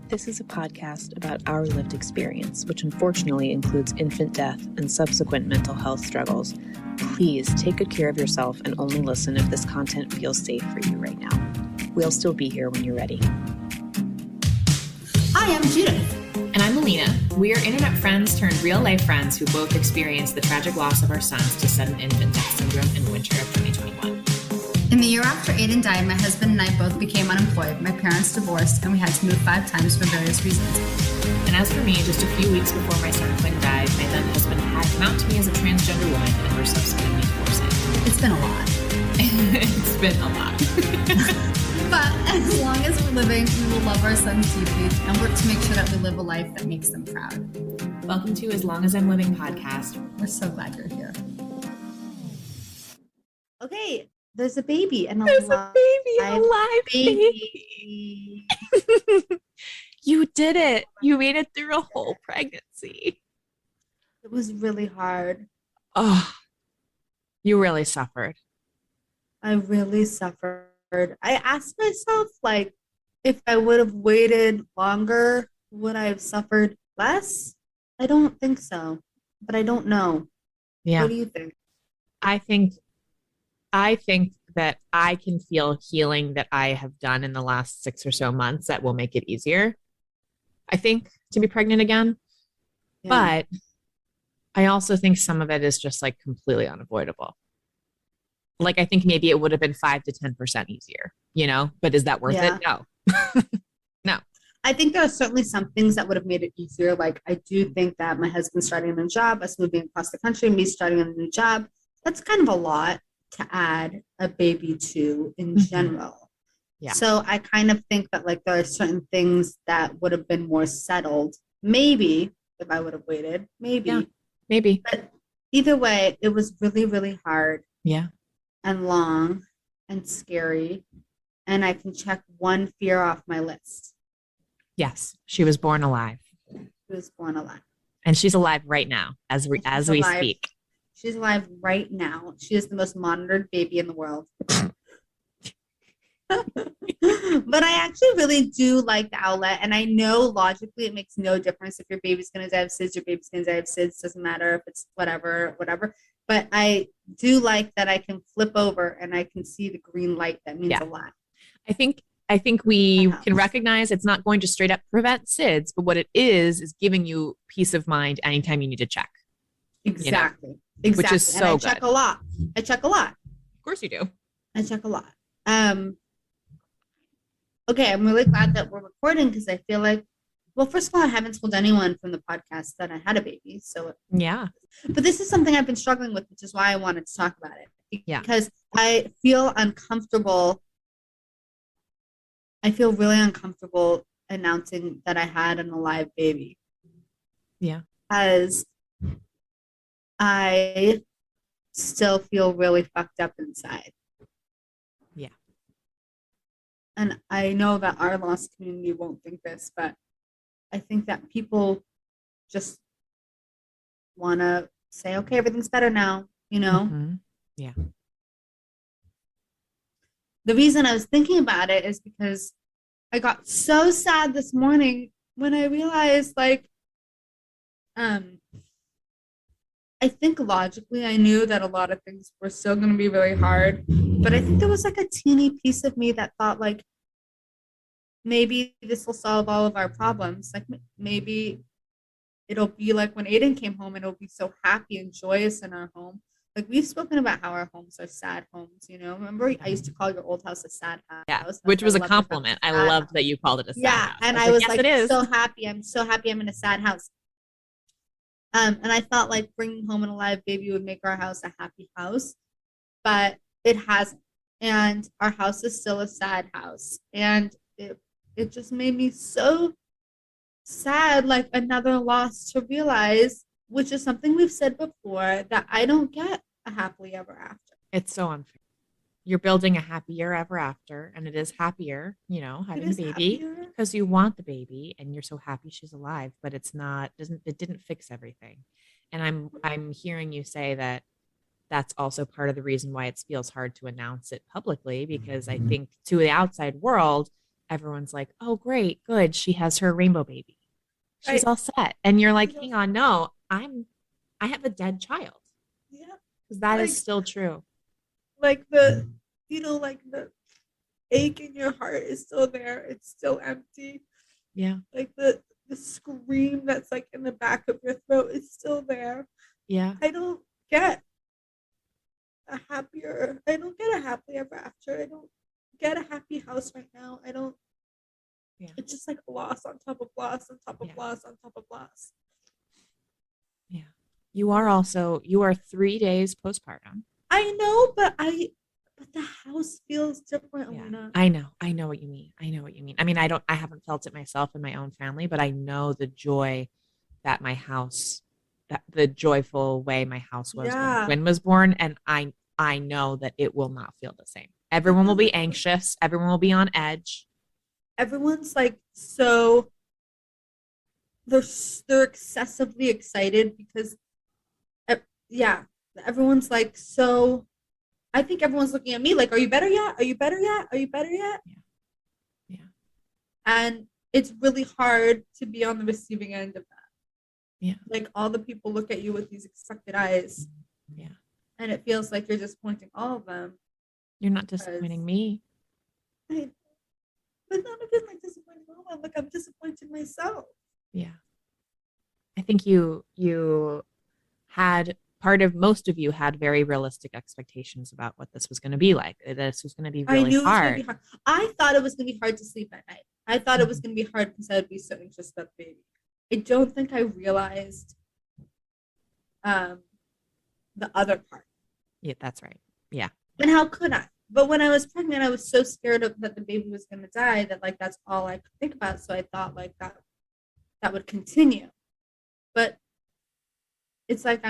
This is a podcast about our lived experience, which unfortunately includes infant death and subsequent mental health struggles. Please take good care of yourself and only listen if this content feels safe for you right now. We'll still be here when you're ready. Hi, I'm Judith. And I'm Alina. We are internet friends turned real-life friends who both experienced the tragic loss of our sons to sudden infant death syndrome in the winter of 2021. In the year after Aiden died, my husband and I both became unemployed. My parents divorced, and we had to move 5 times for various reasons. And as for me, just a few weeks before my son Quinn died, my then husband had come out to me as a transgender woman and we're subsequently divorced. It's been a lot. It's been a lot. But as long as we're living, we will love our sons deeply and work to make sure that we live a life that makes them proud. Welcome to As Long As I'm Living podcast. We're so glad you're here. Okay, there's a baby and There's a live baby. You did it. You made it through a whole pregnancy. It was really hard. Oh, you really suffered. I really suffered. I asked myself, like, if I would have waited longer, would I have suffered less? I don't think so, but I don't know. Yeah. What do you think? I think that I can feel healing that I have done in the last 6 or so months that will make it easier, I think, to be pregnant again. Yeah. But I also think some of it is just like completely unavoidable. Like, I think maybe it would have been 5 to 10% easier, but is that worth it? No. No. I think there are certainly some things that would have made it easier. Like, I do think that my husband starting a new job, us moving across the country, me starting a new job, that's kind of a lot to add a baby to in general. Yeah. So I kind of think that, like, there are certain things that would have been more settled, maybe, if I would have waited, maybe. Yeah, maybe. But either way, it was really, really hard. Yeah. And long and scary. And I can check one fear off my list. Yes. She was born alive. She was born alive. And she's alive right now as we speak. She's alive right now. She is the most monitored baby in the world. But I actually really do like the outlet. And I know logically it makes no difference if your baby's going to die of SIDS, your baby's going to die of SIDS. Doesn't matter if it's whatever. But I do like that I can flip over and I can see the green light. That means a lot. I think we can recognize it's not going to straight up prevent SIDS, but what it is giving you peace of mind anytime you need to check. Exactly. Which is so and I check a lot. Of course you do. I check a lot. Okay, I'm really glad that we're recording because I feel like, well, first of all, I haven't told anyone from the podcast that I had a baby. So yeah. But this is something I've been struggling with, which is why I wanted to talk about it. Yeah. Because I feel uncomfortable. I feel really uncomfortable announcing that I had an alive baby. Yeah. As I still feel really fucked up inside. Yeah. And I know that our lost community won't think this, but I think that people just want to say, okay, everything's better now, Mm-hmm. Yeah. The reason I was thinking about it is because I got so sad this morning when I realized, like, I think logically I knew that a lot of things were still going to be really hard, but I think there was like a teeny piece of me that thought, like, maybe this will solve all of our problems. Like, maybe it'll be like when Aiden came home and it'll be so happy and joyous in our home. Like, we've spoken about how our homes are sad homes, Remember, I used to call your old house a sad house. Yeah, which was a compliment. I loved that you called it a sad house. And I was yes, like, it is. so happy. I'm so happy I'm in a sad house. And I thought, like, bringing home an alive baby would make our house a happy house, but it hasn't. And our house is still a sad house. And it just made me so sad, like another loss to realize, which is something we've said before, that I don't get a happily ever after. It's so unfair. You're building a happier ever after, and it is happier, having a baby because you want the baby and you're so happy she's alive, but it didn't fix everything. And I'm hearing you say that that's also part of the reason why it feels hard to announce it publicly, because I think to the outside world, everyone's like, oh, great, good. She has her rainbow baby. She's Right. all set. And you're like, She's all hang set. on, no, I have a dead child. Yeah. Because that is Like- still true. Like the, like the ache in your heart is still there. It's still empty. Yeah. Like the scream that's like in the back of your throat is still there. Yeah. I don't get a happily ever after. I don't get a happy house right now. I don't. Yeah. It's just like loss on top of loss on top of Yeah. loss on top of loss. Yeah. You are 3 days postpartum. I know, but the house feels different, Yeah. Alina. I know what you mean. I mean, I haven't felt it myself in my own family, but I know the joy that the joyful way my house was when Quinn was born. And I know that it will not feel the same. Everyone will be anxious. Everyone will be on edge. Everyone's like so they're excessively excited because everyone's like so. I think everyone's looking at me like, are you better yet? Are you better yet? Are you better yet? Yeah. And it's really hard to be on the receiving end of that. Yeah. Like all the people look at you with these expected eyes. Yeah. And it feels like you're disappointing all of them. You're not disappointing me. But not even like disappointing all of them. Like I'm disappointed myself. Yeah. I think most of you had very realistic expectations about what this was going to be like. This was going to be really hard. I thought it was going to be hard to sleep at night. I thought it was going to be hard because I would be so anxious about the baby. I don't think I realized the other part. Yeah, that's right. Yeah. And how could I? But when I was pregnant, I was so scared that the baby was going to die that like that's all I could think about. So I thought like that would continue. But it's like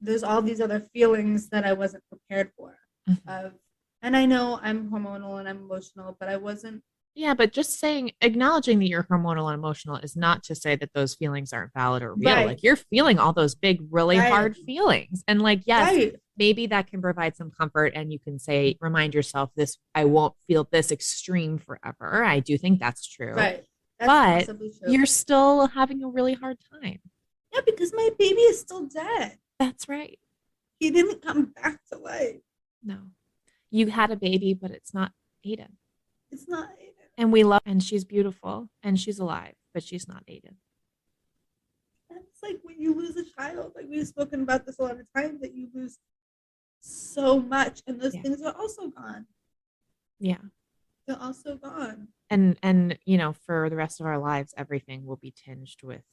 there's all these other feelings that I wasn't prepared for. Mm-hmm. And I know I'm hormonal and I'm emotional, but I wasn't. Yeah, but just acknowledging that you're hormonal and emotional is not to say that those feelings aren't valid or real. Right. Like you're feeling all those big, really hard feelings. And like, yes, maybe that can provide some comfort and you can remind yourself I won't feel this extreme forever. I do think that's true. Right. That's but true. You're still having a really hard time. Yeah, because my baby is still dead. That's right. He didn't come back to life. No. You had a baby, but it's not Aiden. It's not Aiden. And we love, and she's beautiful, and she's alive, but she's not Aiden. That's like when you lose a child. Like we've spoken about this a lot of times, that you lose so much, and those things are also gone. Yeah. They're also gone. And for the rest of our lives, everything will be tinged with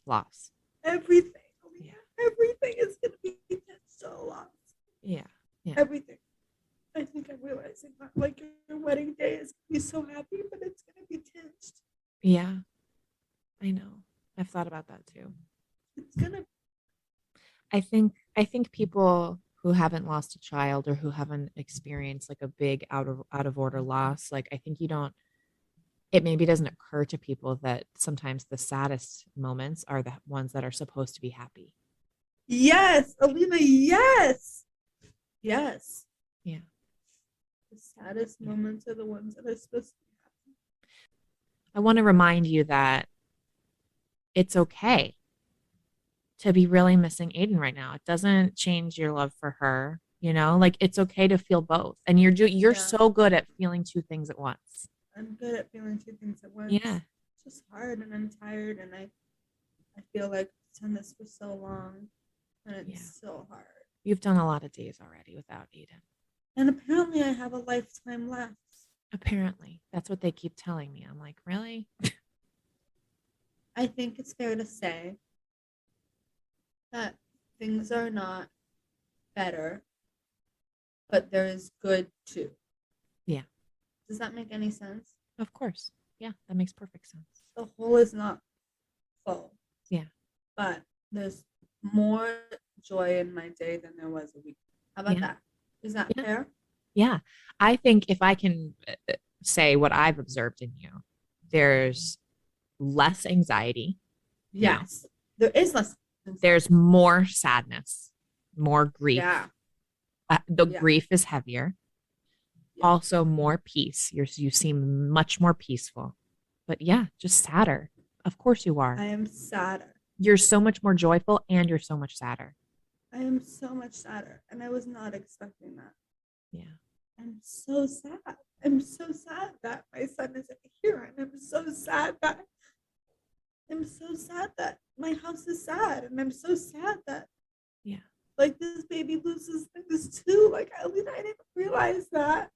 loss. Everything. Yeah. Everything is going to be tinged to loss. Yeah. Yeah. Everything. I think I'm realizing that like your wedding day is going to be so happy, but it's going to be tinged. Yeah. I know. I've thought about that too. It's going to. I think people who haven't lost a child or who haven't experienced like a big out of order loss, like I think it maybe doesn't occur to people that sometimes the saddest moments are the ones that are supposed to be happy. Yes, Alina, yes. Yes. Yeah. The saddest moments are the ones that are supposed to be happy. I want to remind you that it's okay to be really missing Aiden right now. It doesn't change your love for her, like it's okay to feel both. And you're so good at feeling two things at once. I'm good at feeling two things at once. Yeah. It's just hard and I'm tired and I feel like I've done this for so long and it's so hard. You've done a lot of days already without Aiden. And apparently I have a lifetime left. Apparently. That's what they keep telling me. I'm like, really? I think it's fair to say that things are not better, but there is good too. Yeah. Does that make any sense? Of course. Yeah, that makes perfect sense. The hole is not full. Yeah. But there's more joy in my day than there was a week. How about that? Is that fair? Yeah. I think if I can say what I've observed in you, there's less anxiety. Yes. There is less anxiety. There's more sadness, more grief. Yeah. The grief is heavier. Also more peace. You seem much more peaceful. But yeah, just sadder. Of course you are. I am sadder. You're so much more joyful and you're so much sadder. I am so much sadder. And I was not expecting that. Yeah. I'm so sad. I'm so sad that my son isn't here. And I'm so sad that my house is sad. And I'm so sad that like this baby loses things too. Like Alina, I didn't realize that.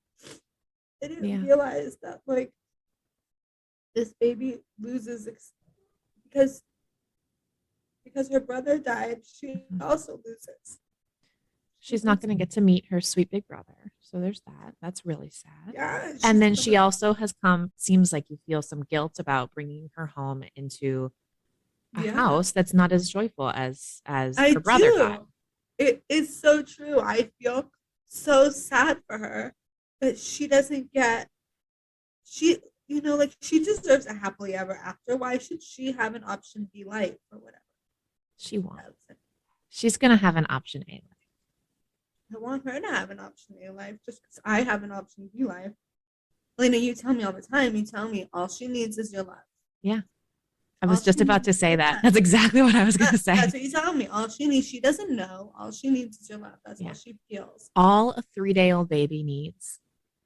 I didn't realize that like this baby loses because her brother died. She also loses. She's not going to get to meet her sweet big brother. So there's that. That's really sad. Yeah. And then she also has seems like you feel some guilt about bringing her home into a house that's not as joyful as her brother got. It is so true. I feel so sad for her that she doesn't get, like she deserves a happily ever after. Why should she have an option B life or whatever? She won't. She's going to have an option A life. I want her to have an option A life just because I have an option B life. Alina, you tell me all the time. You tell me all she needs is your love. Yeah. I was just about to say that. That's exactly what I was going to say. That's what you tell me. All she needs, she doesn't know. All she needs is your love. That's all she feels. All a 3-day-old baby needs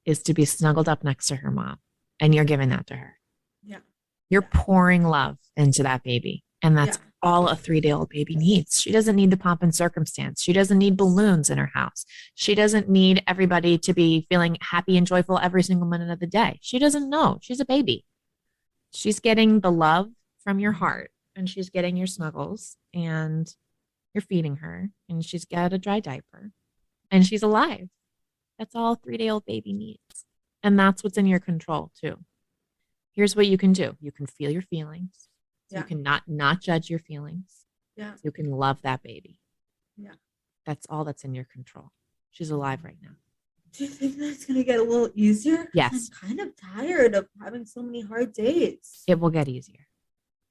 is to be snuggled up next to her mom. And you're giving that to her. Yeah. You're pouring love into that baby. And that's all a 3-day-old baby needs. She doesn't need the pomp and circumstance. She doesn't need balloons in her house. She doesn't need everybody to be feeling happy and joyful every single minute of the day. She doesn't know. She's a baby. She's getting the love from your heart, and she's getting your snuggles, and you're feeding her, and she's got a dry diaper, and she's alive. That's all a 3-day-old baby needs. And that's what's in your control too. Here's what you can do. You can feel your feelings. So you can not judge your feelings. Yeah. You can love that baby. Yeah. That's all that's in your control. She's alive right now. Do you think that's going to get a little easier? Yes. I'm kind of tired of having so many hard days. It will get easier.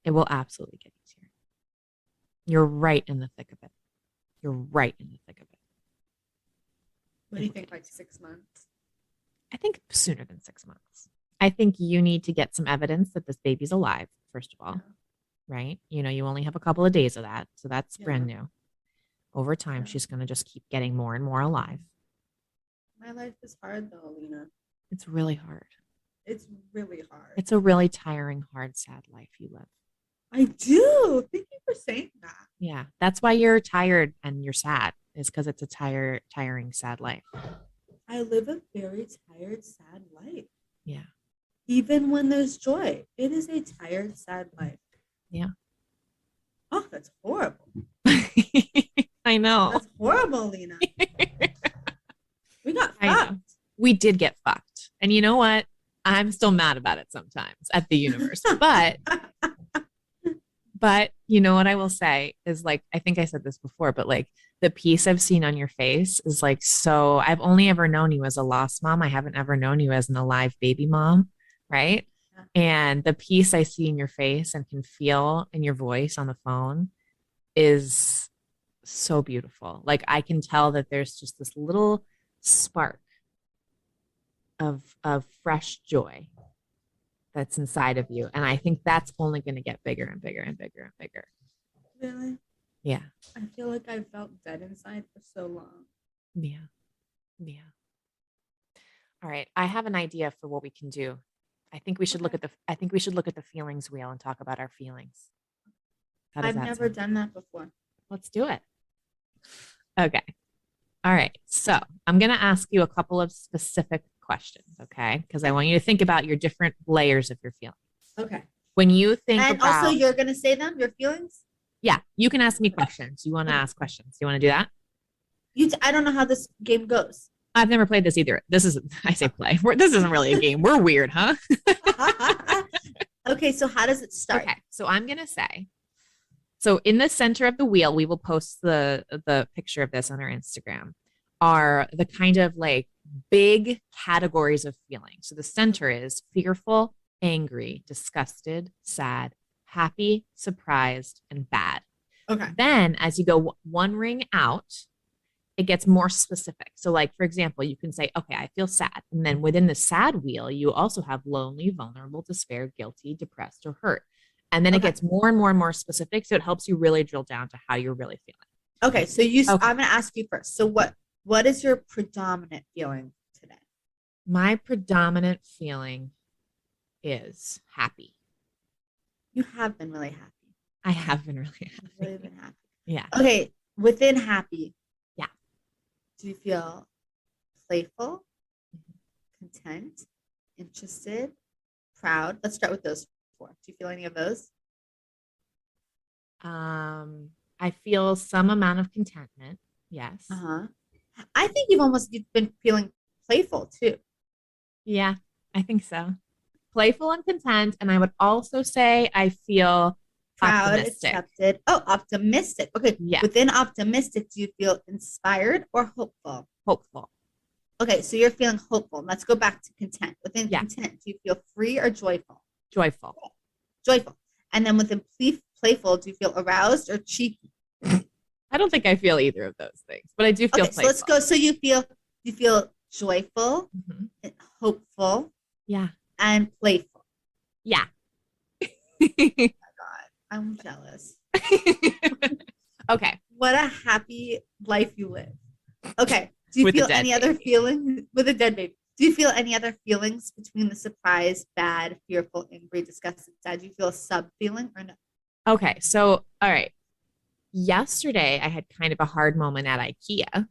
It will absolutely get easier. You're right in the thick of it. You're right in the thick of it. What do you think, like 6 months? I think sooner than 6 months. I think you need to get some evidence that this baby's alive, first of all, right? You only have a couple of days of that. So that's brand new. Over time, she's going to just keep getting more and more alive. My life is hard though, Alina. It's really hard. It's really hard. It's a really tiring, hard, sad life you live. I do. Thank you for saying that. Yeah. That's why you're tired and you're sad, is because it's a tiring, sad life. I live a very tired, sad life. Yeah. Even when there's joy, it is a tired, sad life. Yeah. Oh, that's horrible. I know. That's horrible, Lena. We got fucked. We did get fucked. And you know what? I'm still mad about it sometimes at the universe. But you know what I will say is, like, I think I said this before, but like the peace I've seen on your face is like, so I've only ever known you as a lost mom. I haven't ever known you as an alive baby mom. Right. Yeah. And the peace I see in your face and can feel in your voice on the phone is so beautiful. Like I can tell that there's just this little spark of fresh joy that's inside of you. And I think that's only going to get bigger and bigger and bigger and bigger. Really? Yeah. I feel like I felt dead inside for so long. Yeah. Yeah. All right. I have an idea for what we can do. I think we should look at the feelings wheel and talk about our feelings. I've never done that before. Let's do it. Okay. All right. So I'm going to ask you a couple of specific questions. Okay. Because I want you to think about your different layers of your feelings. Okay. When you think and about, also you're going to say them, your feelings? Yeah. You can ask me questions. You want to ask questions. You want to do that? I don't know how this game goes. I've never played this either. This is, I say play. This isn't really a game. We're weird, huh? Okay, so how does it start? Okay, so I'm going to say, so in the center of the wheel, we will post the picture of this on our Instagram, are the kind of like big categories of feelings. So the center is fearful, angry, disgusted, sad, happy, surprised, and bad. Okay. Then as you go one ring out, it gets more specific. So, like, for example, you can say, okay, I feel sad. And then within the sad wheel, you also have lonely, vulnerable, despair, guilty, depressed, or hurt. And then it gets more and more and more specific. So it helps you really drill down to how you're really feeling. Okay. So I'm going to ask you first. So what is your predominant feeling today? My predominant feeling is happy. You have been really happy. I have been really happy. Really been happy. Yeah. Okay. Within happy. Yeah. Do you feel playful, content, interested, proud? Let's start with those 4. Do you feel any of those? I feel some amount of contentment. Yes. I think you've been feeling playful too. Yeah, I think so. Playful and content. And I would also say I feel proud, optimistic. Accepted. Oh, optimistic. Okay. Yeah. Within optimistic, do you feel inspired or hopeful? Hopeful. Okay, so you're feeling hopeful. Let's go back to content. Within content, do you feel free or joyful? Joyful. Joyful. And then within playful, do you feel aroused or cheeky? I don't think I feel either of those things, but I do feel playful. So let's go. So you feel joyful, hopeful, and playful. Yeah. Oh my God, I'm jealous. Okay. What a happy life you live. Okay. Do you feel any other feelings with a dead baby? Do you feel any other feelings between the surprise, bad, fearful, angry, disgusted, sad? Do you feel a sub feeling or no? Okay. So, all right. Yesterday, I had kind of a hard moment at IKEA.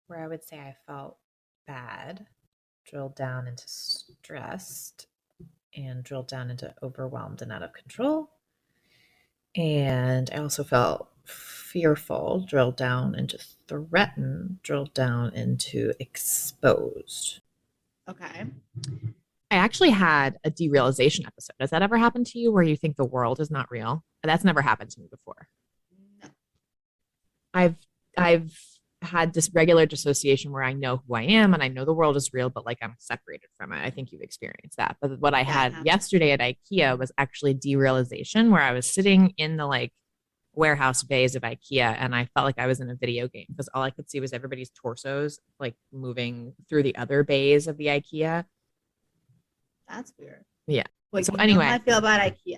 Where I would say I felt bad, drilled down into stressed, and drilled down into overwhelmed and out of control. And I also felt fearful, drilled down into threatened, drilled down into exposed. Okay. I actually had a derealization episode. Has that ever happened to you where you think the world is not real? That's never happened to me before. No. I've had this regular dissociation where I know who I am and I know the world is real, but like I'm separated from it. I think you've experienced that. But what I had yesterday at IKEA was actually derealization, where I was sitting in the like warehouse bays of IKEA and I felt like I was in a video game because all I could see was everybody's torsos like moving through the other bays of the IKEA. That's weird. Yeah. Well, so anyway, how I feel about IKEA.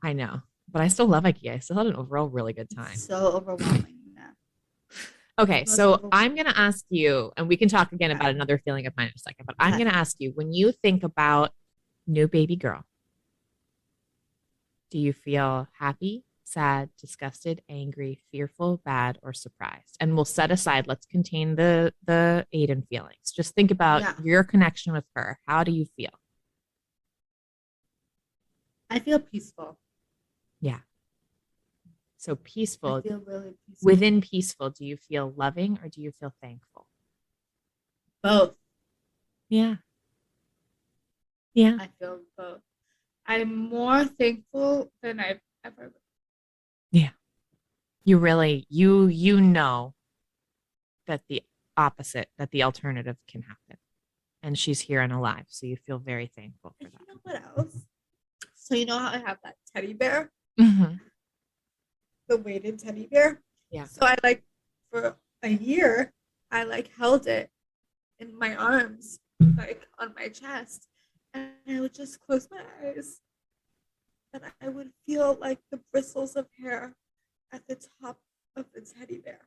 I know, but I still love IKEA. I still had an overall really good time. So overwhelming. Okay, so I'm going to ask you, and we can talk again about another feeling of mine in a second, but I'm going to ask you, when you think about new baby girl, do you feel happy, sad, disgusted, angry, fearful, bad, or surprised? And we'll set aside, let's contain the Aiden feelings. Just think about your connection with her. How do you feel? I feel peaceful. Yeah. So peaceful. I feel really peaceful. Within peaceful, do you feel loving or do you feel thankful? Both. Yeah. Yeah. I feel both. I'm more thankful than I've ever been. Yeah. You really, you know that the opposite, that the alternative can happen. And she's here and alive. So you feel very thankful for that. You know what else? So you know how I have that teddy bear? Mm-hmm. The weighted teddy bear. Yeah. So I like for a year, I like held it in my arms, like on my chest, and I would just close my eyes, and I would feel like the bristles of hair at the top of the teddy bear,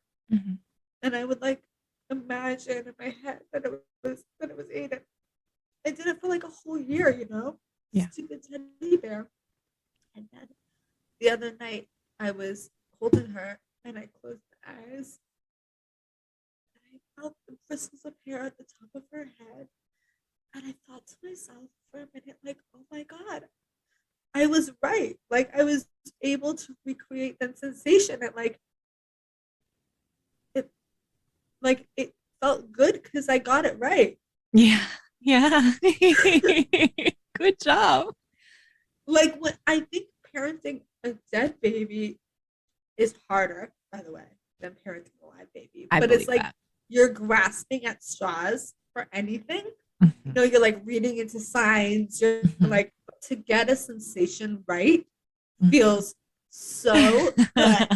and I would like imagine in my head that it was Aiden. I did it for like a whole year, you know. Yeah. Stupid teddy bear, and then the other night, I was holding her and I closed my eyes and I felt the bristles of hair at the top of her head. And I thought to myself for a minute, like, oh my God, I was right. Like, I was able to recreate that sensation. And it felt good because I got it right. Yeah. Yeah. Good job. Like, what I think parenting a dead baby is harder, by the way, than parenting a live baby. But it's like you're grasping at straws for anything. You know, you're like reading into signs. You're like, to get a sensation right feels so good.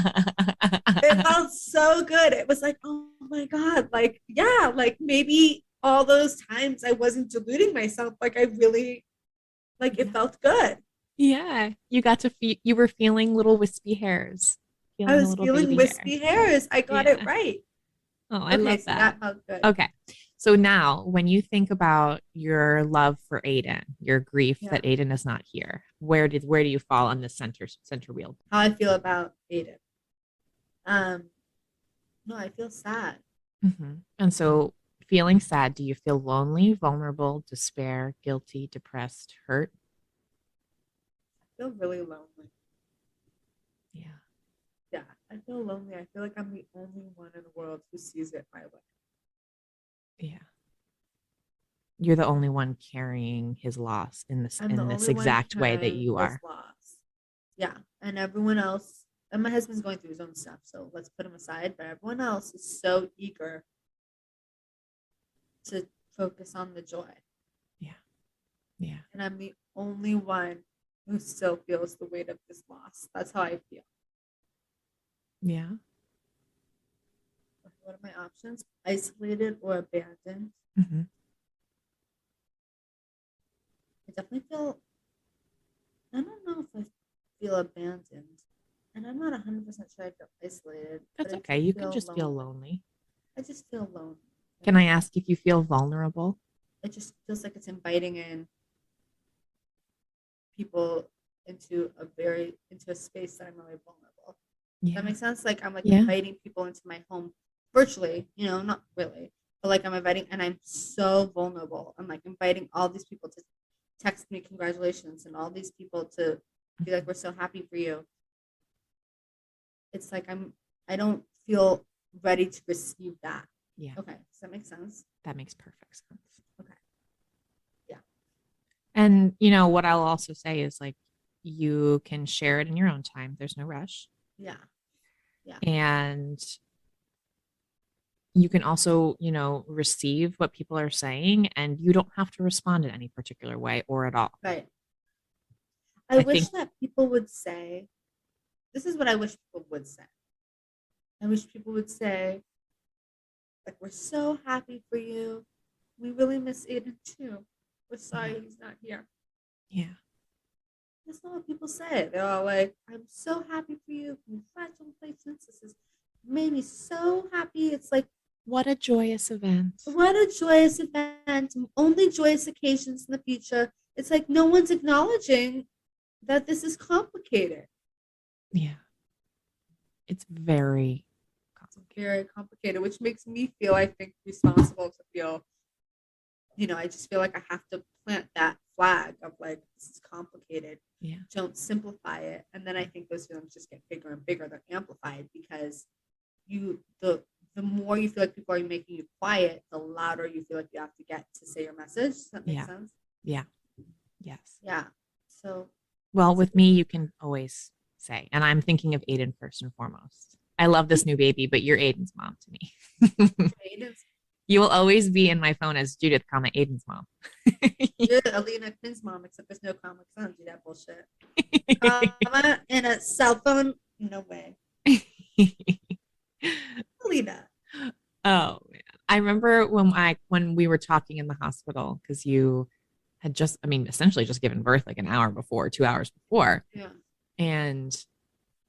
It felt so good. It was like, oh my God, like, yeah, like maybe all those times I wasn't deluding myself. Like I really, like it felt good. Yeah. You got to feel, you were feeling little wispy hairs, I feeling a was little feeling baby hair. wispy hairs. I got it Yeah. right. Oh, I Okay, love so that. that felt good. Okay. So now when you think about your love for Aiden, your grief Yeah. that Aiden is not here, where do you fall on the center wheel? How I feel about Aiden. No, I feel sad. And so feeling sad, do you feel lonely, vulnerable, despair, guilty, depressed, hurt? I feel really lonely. Yeah. Yeah, I feel lonely. I feel like I'm the only one in the world who sees it my way. Yeah. You're the only one carrying his loss in this I'm the only one exact way that carrying you his are. loss. Yeah, and everyone else, and my husband's going through his own stuff, so let's put him aside. But everyone else is so eager to focus on the joy. Yeah. Yeah. And I'm the only one who still feels the weight of this loss. That's how I feel. Yeah. What are my options? Isolated or abandoned? Mm-hmm. I definitely feel, I don't know if I feel abandoned. And I'm not 100% sure I feel isolated. That's okay. You can just feel lonely. I just feel lonely. Can I ask if you feel vulnerable? It just feels like it's inviting in people into a space that I'm really vulnerable. Yeah. That makes sense? Like I'm like Yeah. inviting people into my home virtually, not really. But like I'm inviting, and I'm so vulnerable. I'm like inviting all these people to text me congratulations and all these people to be like, we're so happy for you. It's like I don't feel ready to receive that. Yeah. Okay. Does that make sense? That makes perfect sense. Okay. Yeah. And what I'll also say is like you can share it in your own time. There's no rush. Yeah. Yeah. And you can also, receive what people are saying, and you don't have to respond in any particular way or at all. Right. I wish that people would say, this is what I wish people would say. I wish people would say, like, we're so happy for you. We really miss Aiden too. We're sorry he's not here. Yeah. That's not what people say. They're all like, I'm so happy for you. Congratulations. This has made me so happy. It's like, what a joyous event. What a joyous event. Only joyous occasions in the future. It's like no one's acknowledging that this is complicated. Yeah. It's very complicated, which makes me feel, I think, responsible to feel, I just feel like I have to plant that flag of like, this is complicated. Yeah. Don't simplify it. And then I think those feelings just get bigger and bigger. They're amplified because the more you feel like people are making you quiet, the louder you feel like you have to get to say your message. Does that make sense? Yeah. Yes. Yeah. So. Well, with me, you can always say, and I'm thinking of Aiden first and foremost. I love this new baby, but you're Aiden's mom to me. You will always be in my phone as Judith, Aiden's mom. You're Alina Quinn's mom, except there's no comics. I don't do that bullshit. In a cell phone? No way. Alina. Oh man. I remember when we were talking in the hospital, because you had essentially just given birth like an hour before, 2 hours before. Yeah. And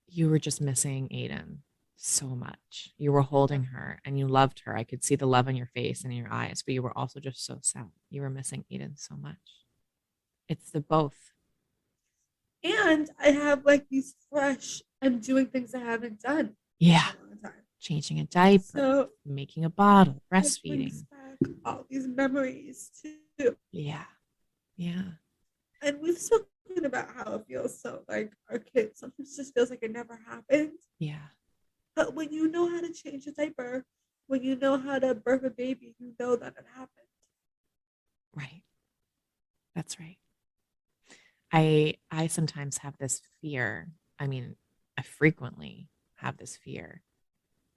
you were just missing Aiden so much. You were holding her and you loved her. I could see the love in your face and in your eyes, but you were also just so sad. You were missing Aiden so much. It's the both. And I have like these I'm doing things I haven't done. Yeah. Changing a diaper, making a bottle, breastfeeding. Back all these memories too. Yeah. Yeah. And we've spoken about how it feels so like our kids sometimes just feels like it never happened. Yeah. But when you know how to change a diaper, when you know how to birth a baby, you know that it happened. Right. That's right. I sometimes have this fear. I frequently have this fear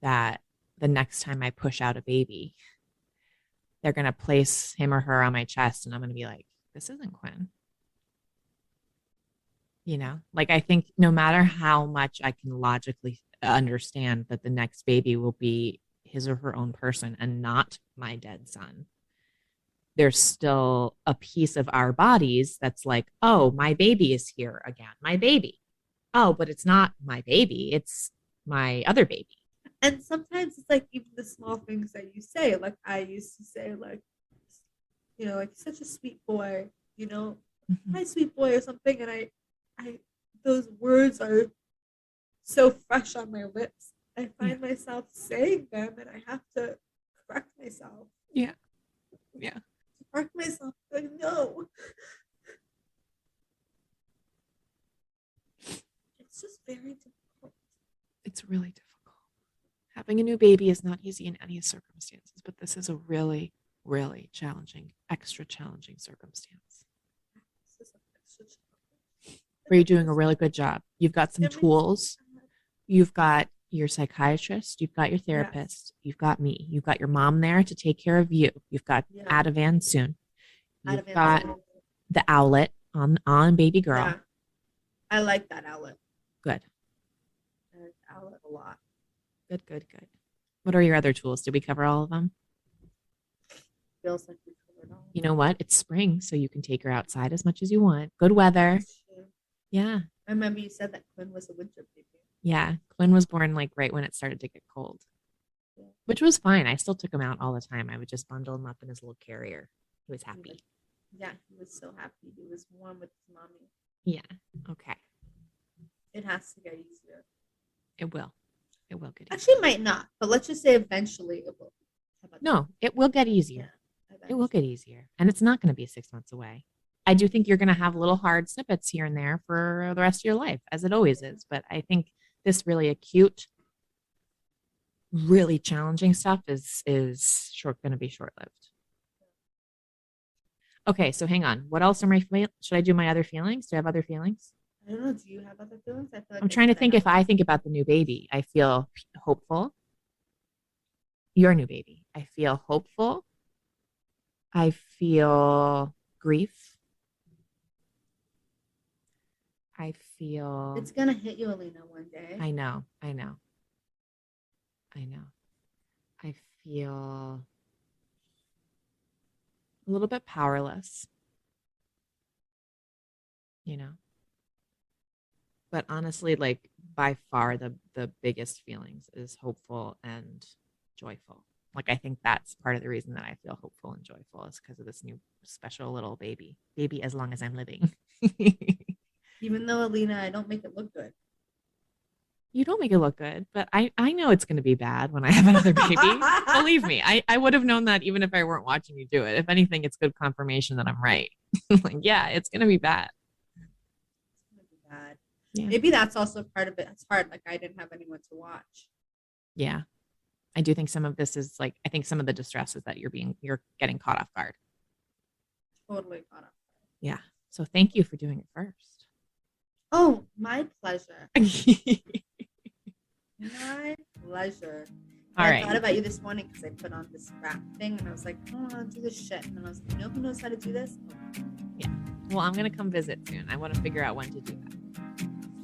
that the next time I push out a baby, they're going to place him or her on my chest and I'm going to be like, this isn't Quinn. You know, like I think no matter how much I can logically understand that the next baby will be his or her own person and not my dead son, there's still a piece of our bodies that's like, oh, my baby is here again. My baby. Oh, but it's not my baby. It's my other baby. And sometimes it's like even the small things that you say, like I used to say, like, you know, like such a sweet boy, you know, hi sweet boy or something. And I those words are so fresh on my lips. I find myself saying them and I have to correct myself. Yeah. Yeah. Correct myself. Like, no. It's just very difficult. It's really difficult. Having a new baby is not easy in any circumstances, but this is a really, really challenging, extra challenging circumstance. Where you're doing a really good job. You've got some tools. You've got your psychiatrist. You've got your therapist. You've got me. You've got your mom there to take care of you. You've got Ativan soon. You've got the owlet on baby girl. Yeah. I like that owlet. Good. I like the owlet a lot. Good. What are your other tools? Did we cover all of them? Feels like we covered all. You know what? It's spring, so you can take her outside as much as you want. Good weather. Yeah. I remember you said that Quinn was a winter baby. Yeah. Quinn was born like right when it started to get cold, which was fine. I still took him out all the time. I would just bundle him up in his little carrier. He was happy. Yeah, he was so happy. He was warm with his mommy. Yeah. Okay. It has to get easier. It will. It will get easier. Actually, it might not, but let's just say eventually it will. No, it will get easier. Yeah, it will get easier. And it's not going to be 6 months away. I do think you're going to have little hard snippets here and there for the rest of your life, as it always is. But I think this really acute, really challenging stuff is going to be short-lived. Okay, so hang on. What else should I do my other feelings? Do I have other feelings? I don't know. Do you have other feelings? I feel like I'm trying to think if I think about the new baby. I feel hopeful. Your new baby. I feel hopeful. I feel grief. I feel it's gonna hit you, Alina, one day. I know. I feel a little bit powerless, you know. But honestly, like by far the biggest feelings is hopeful and joyful. Like I think that's part of the reason that I feel hopeful and joyful is because of this new special little baby as long as I'm living. Even though, Alina, I don't make it look good. You don't make it look good, but I know it's going to be bad when I have another baby. Believe me, I would have known that even if I weren't watching you do it. If anything, it's good confirmation that I'm right. Like, yeah, it's going to be bad. It's going to be bad. Yeah. Maybe that's also part of it. It's hard. Like I didn't have anyone to watch. Yeah. I do think some of this is like, I think some of the distress is that you're getting caught off guard. Totally caught off guard. Yeah. So thank you for doing it first. Oh, my pleasure. My pleasure. All right. I thought about you this morning because I put on this rap thing and I was like, I don't want to do this shit. And then I was like, you know who knows how to do this? Oh. Yeah. Well, I'm going to come visit soon. I want to figure out when to do that.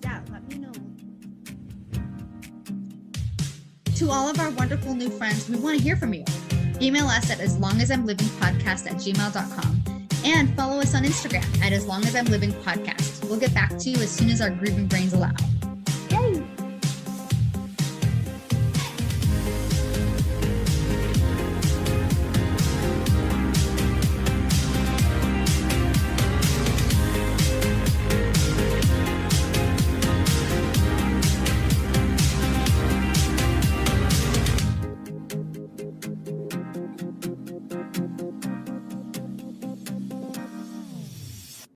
Yeah, let me know. To all of our wonderful new friends, we want to hear from you. Email us at aslongasimlivingpodcast@gmail.com and follow us on Instagram at aslongasimlivingpodcast. We'll get back to you as soon as our grieving brains allow.